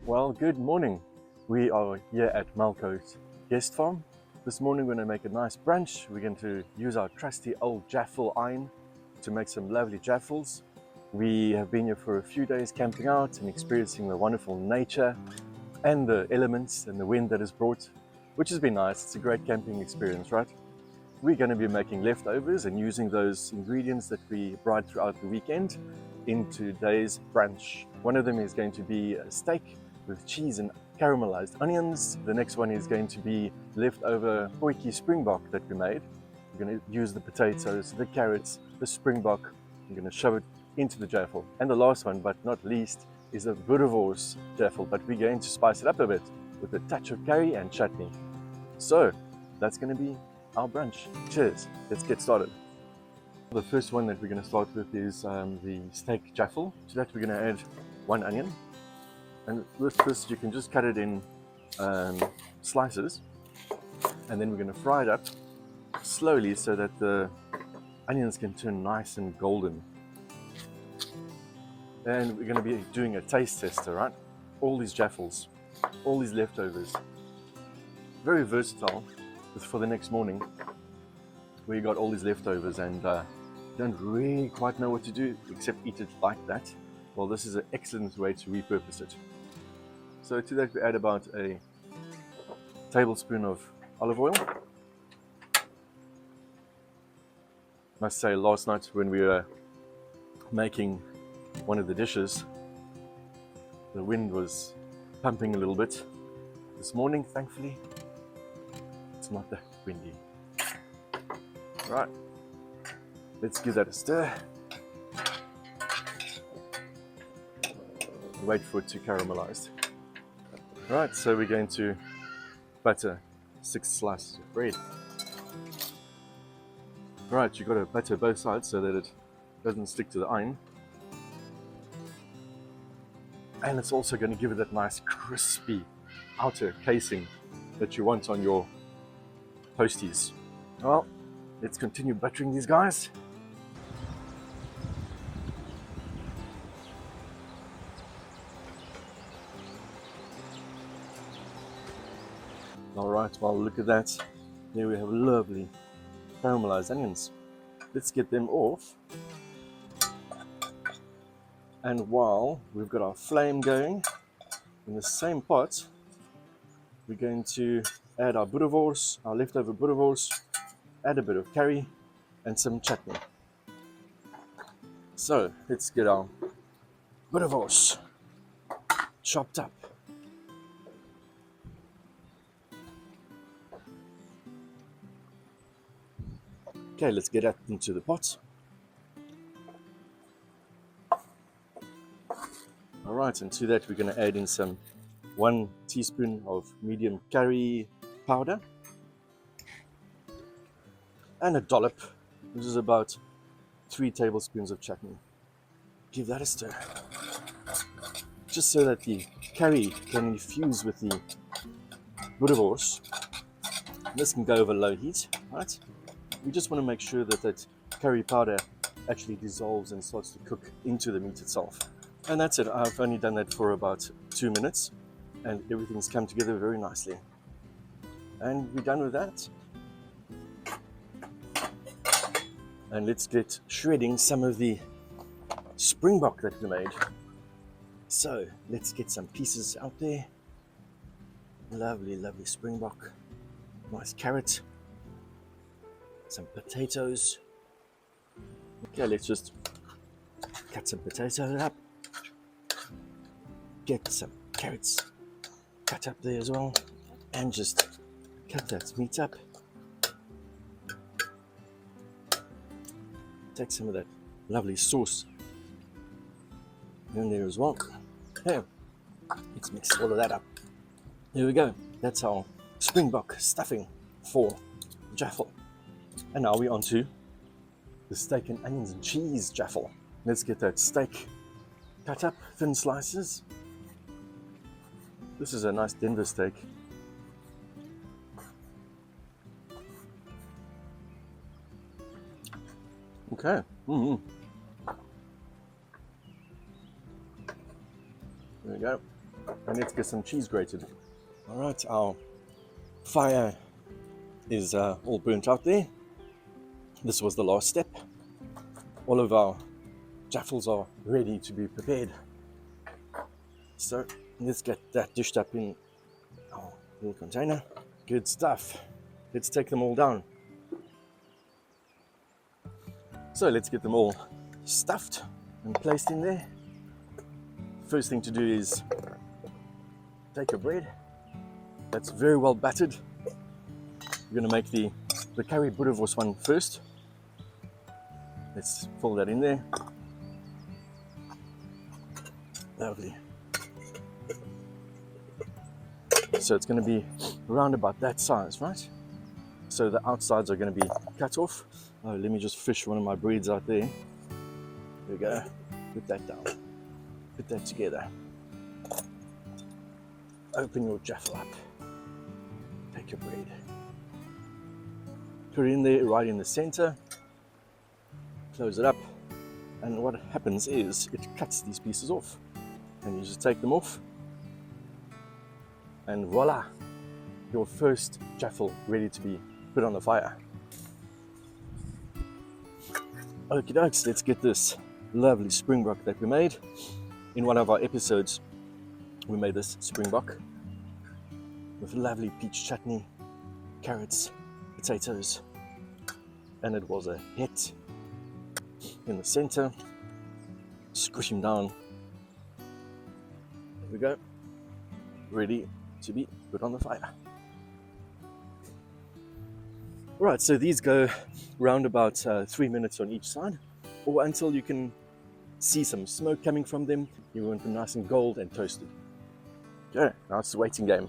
Well, good morning. We are here at Melkhout Guest Farm. This morning we're going to make a nice brunch. We're going to use our trusty old Jaffle iron to make some lovely Jaffles. We have been here for a few days camping out and experiencing the wonderful nature and the elements and the wind that is brought, which has been nice. It's a great camping experience, right? We're going to be making leftovers and using those ingredients that we braaied throughout the weekend in today's brunch. One of them is going to be a steak with cheese and caramelized onions. The next one is going to be leftover Potjie Springbok that we made. We're going to use the potatoes, the carrots, the Springbok. We're going to shove it into the Jaffle. And the last one, but not least, is a Boerewors Jaffle, but we're going to spice it up a bit with a touch of curry and chutney. So that's going to be our brunch. Cheers, let's get started. The first one that we're going to start with is the steak Jaffle. To that we're going to add 1 onion. And with this, you can just cut it in slices, and then we're going to fry it up slowly so that the onions can turn nice and golden. And we're going to be doing a taste tester, right? All these Jaffles, all these leftovers, very versatile for the next morning, where you got all these leftovers and don't really quite know what to do except eat it like that. Well, this is an excellent way to repurpose it. So to that we add about a tablespoon of olive oil. Must say, last night when we were making one of the dishes, the wind was pumping a little bit. This morning, thankfully, it's not that windy. Right, let's give that a stir. Wait for it to caramelize. Right, so we're going to butter 6 slices of bread. Right, you've got to butter both sides so that it doesn't stick to the iron. And it's also going to give it that nice crispy outer casing that you want on your toasties. Well, let's continue buttering these guys. Alright, well, look at that. There we have lovely caramelized onions. Let's get them off. And while we've got our flame going, in the same pot, we're going to add our Boerewors, our leftover Boerewors, add a bit of curry and some chutney. So let's get our Boerewors chopped up. Okay, let's get that into the pot. Alright, and to that we're going to add in some 1 teaspoon of medium curry powder and a dollop. This is about 3 tablespoons of chutney. Give that a stir, just so that the curry can infuse with the Boerewors. This can go over low heat, right? We just want to make sure that that curry powder actually dissolves and starts to cook into the meat itself. And that's it. I've only done that for about 2 minutes and everything's come together very nicely. And we're done with that. And let's get shredding some of the Springbok that we made. So let's get some pieces out there. Lovely, lovely Springbok. Nice carrot. Some potatoes. Okay, let's just cut some potatoes up. Get some carrots cut up there as well. And just cut that meat up. Take some of that lovely sauce in there as well. Okay, let's mix all of that up. There we go. That's our Springbok stuffing for Jaffle. And now we're on to the steak and onions and cheese Jaffle. Let's get that steak cut up, thin slices. This is a nice Denver steak. Okay. There we go. And let's get some cheese grated. All right, our fire is all burnt out there. This was the last step. All of our jaffles are ready to be prepared. So let's get that dished up in our little container. Good stuff. Let's take them all down. So let's get them all stuffed and placed in there. First thing to do is take your bread that's very well battered. We're going to make the curry Boerewors one first. Let's fold that in there. Lovely. So it's going to be around about that size, right? So the outsides are going to be cut off. Oh, let me just fish one of my breads out there. There we go. Put that down. Put that together. Open your jaffle up. Take your bread. Put it in there right in the center. Close it up. And what happens is it cuts these pieces off. And you just take them off. And voila! Your first jaffle ready to be put on the fire. Okie dokes, let's get this lovely Springbok that we made. In one of our episodes, we made this Springbok with lovely peach chutney, carrots, potatoes, and it was a hit. In the center, squish him down. There we go, ready to be put on the fire. Right, so these go round about 3 minutes on each side, or until you can see some smoke coming from them. You want them nice and gold and toasted. Okay, now it's the waiting game.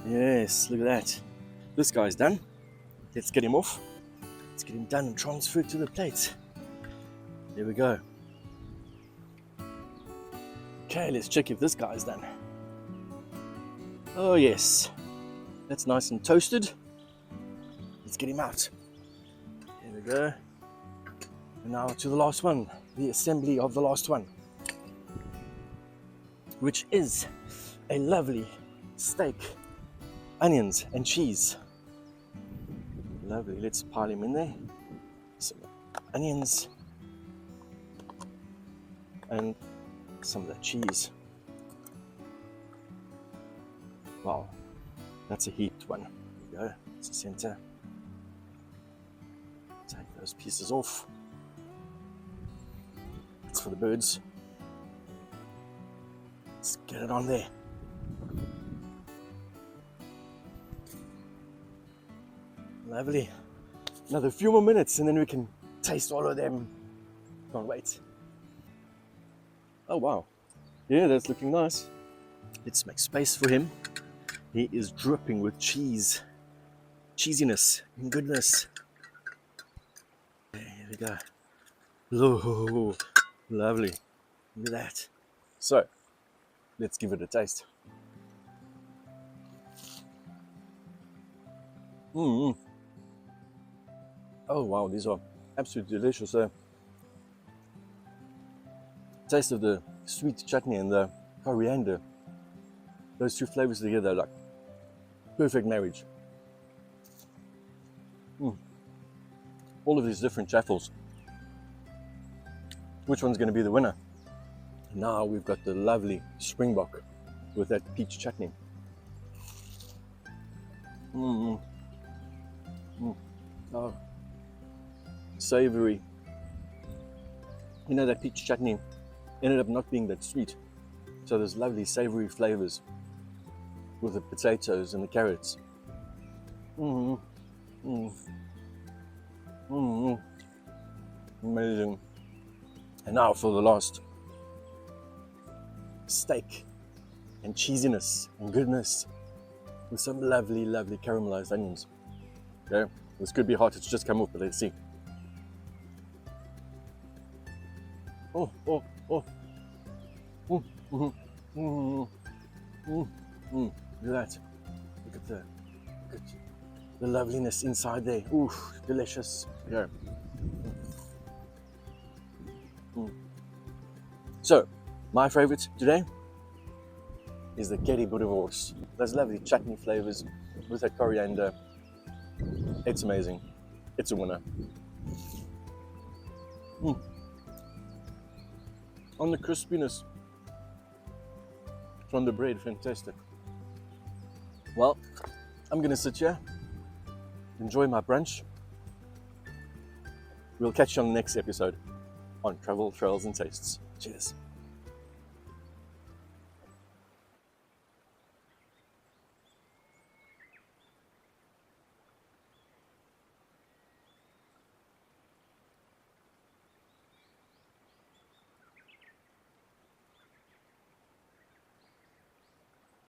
Yes, look at that. This guy's done. Let's get him off. Let's get him done and transferred to the plate. There we go. Okay, let's check if this guy's done. Oh yes, that's nice and toasted. Let's get him out. There we go. And now to the last one, the assembly of the last one, which is a lovely steak, onions and cheese. Lovely, let's pile him in there. Some onions and some of that cheese. Wow, that's a heaped one. There we go, it's the center. Take those pieces off. It's for the birds. Let's get it on there. Lovely. Another few more minutes and then we can taste all of them. Can't wait. Oh wow. Yeah, that's looking nice. Let's make space for him. He is dripping with cheese. Cheesiness and goodness. There we go. Oh, lovely. Look at that. So, let's give it a taste. Oh wow, these are absolutely delicious. Taste of the sweet chutney and the coriander. Those two flavors together, like perfect marriage. All of these different jaffles. Which one's going to be the winner? Now we've got the lovely Springbok with that peach chutney. Oh, savory. You know, that peach chutney ended up not being that sweet. So there's lovely savory flavors with the potatoes and the carrots. Amazing. And now for the last, steak and cheesiness and goodness with some lovely, lovely caramelized onions. Okay, this could be hot, it's just come up, but let's see. Look at that. Look at that. the loveliness inside there. Ooh, delicious. Yeah. So, my favorite today is the curry Boerewors. Those lovely chutney flavors with the coriander. It's amazing. It's a winner. On the crispiness from the bread, fantastic. Well, I'm gonna sit here, enjoy my brunch. We'll catch you on the next episode on Travel, Trails and Tastes. Cheers.